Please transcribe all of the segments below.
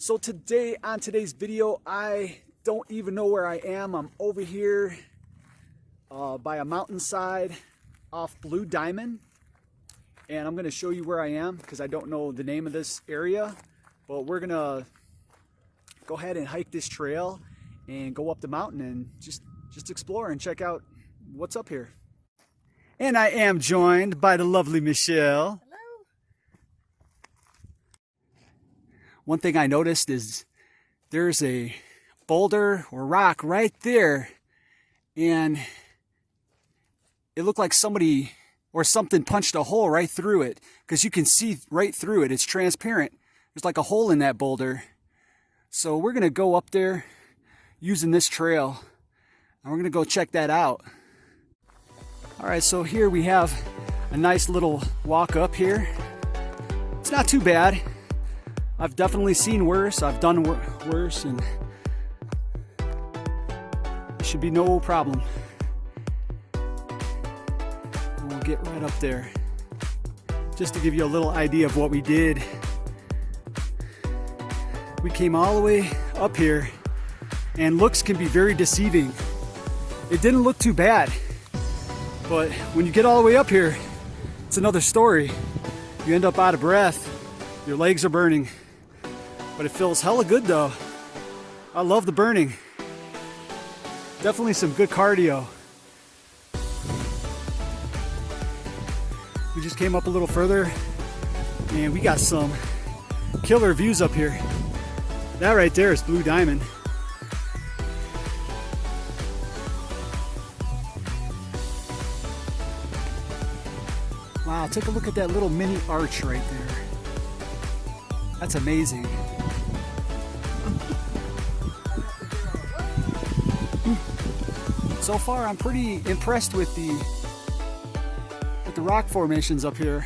So today, on today's video, I don't even know where I am. I'm over here by a mountainside off Blue Diamond. And I'm gonna show you where I am because I don't know the name of this area. But we're gonna go ahead and hike this trail and go up the mountain and just explore and check out what's up here. And I am joined by the lovely Michelle. Hello. One thing I noticed is there's a boulder or rock right there, and it looked like somebody or something punched a hole right through it, because you can see right through it. It's transparent. There's like a hole in that boulder. So we're gonna go up there using this trail, and we're gonna go check that out. All right, so here we have a nice little walk up here. It's not too bad. I've definitely seen worse. I've done worse, and it should be no problem. And we'll get right up there. Just to give you a little idea of what we did. We came all the way up here, and looks can be very deceiving. It didn't look too bad, but when you get all the way up here, it's another story. You end up out of breath, your legs are burning, but it feels hella good though. I love the burning. Definitely some good cardio. We just came up a little further, and we got some killer views up here. That right there is Blue Diamond. Wow, take a look at that little mini arch right there. That's amazing. So far, I'm pretty impressed with the rock formations up here.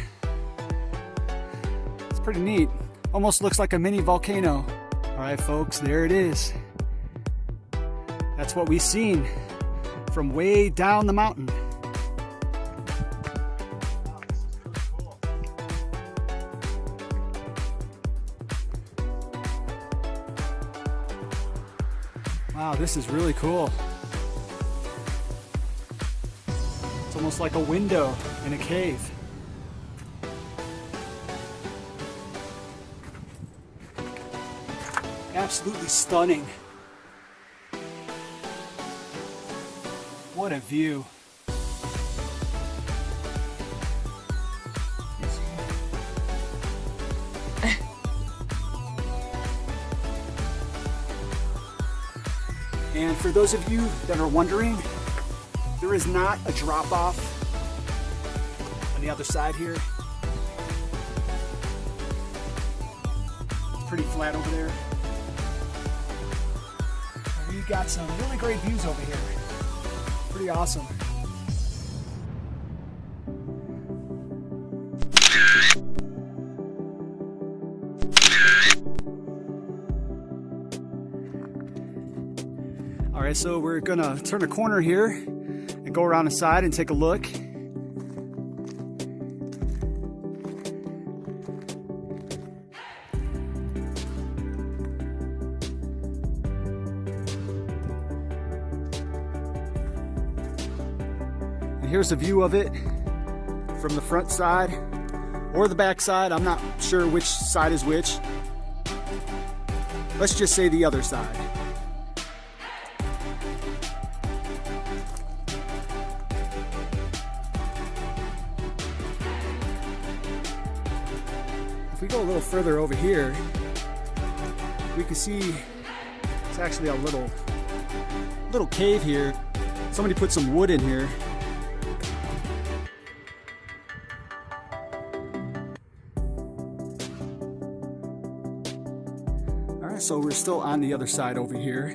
It's pretty neat. Almost looks like a mini volcano. All right, folks, there it is. That's what we've seen from way down the mountain. Wow, this is really cool. It's almost like a window in a cave. Absolutely stunning. What a view. And for those of you that are wondering, there is not a drop off on the other side here. It's pretty flat over there. And we've got some really great views over here. Pretty awesome. All right, so we're gonna turn a corner here and go around the side and take a look. And here's a view of it from the front side or the back side. I'm not sure which side is which. Let's just say the other side. If we go a little further over here, we can see it's actually a little cave here. Somebody put some wood in here. All right, so we're still on the other side over here.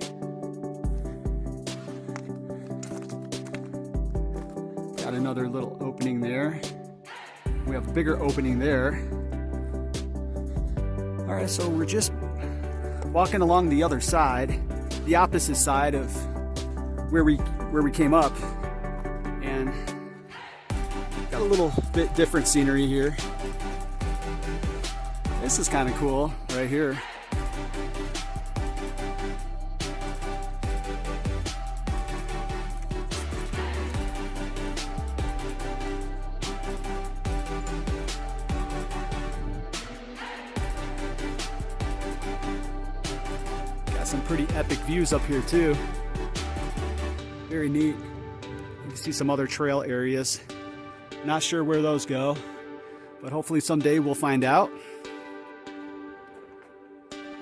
Got another little opening there. We have a bigger opening there. All right, so we're just walking along the other side, the opposite side of where we came up, and got a little bit different scenery here. This is kind of cool right here. Got some pretty epic views up here too. Very neat. You can see some other trail areas. Not sure where those go, but hopefully someday we'll find out.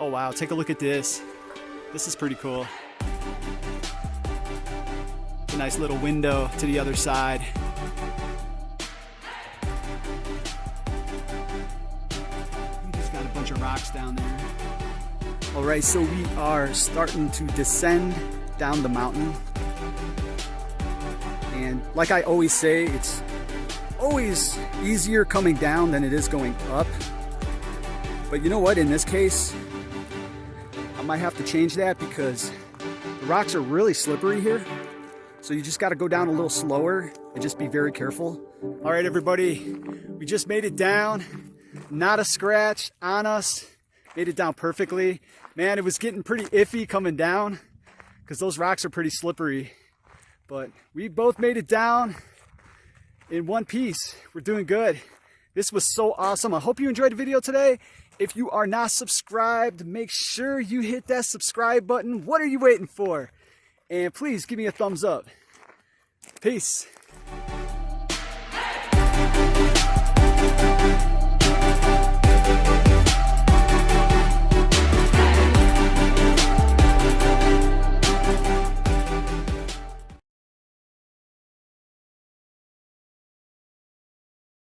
Oh wow, take a look at this. This is pretty cool. It's a nice little window to the other side. We just got a bunch of rocks down there. All right, so we are starting to descend down the mountain. And like I always say, it's always easier coming down than it is going up. But you know what, in this case, I might have to change that because the rocks are really slippery here. So you just got to go down a little slower and just be very careful. All right, everybody, we just made it down. Not a scratch on us. Made it down perfectly. Man, it was getting pretty iffy coming down because those rocks are pretty slippery. But we both made it down in one piece. We're doing good. This was so awesome. I hope you enjoyed the video today. If you are not subscribed, make sure you hit that subscribe button. What are you waiting for? And please give me a thumbs up. Peace.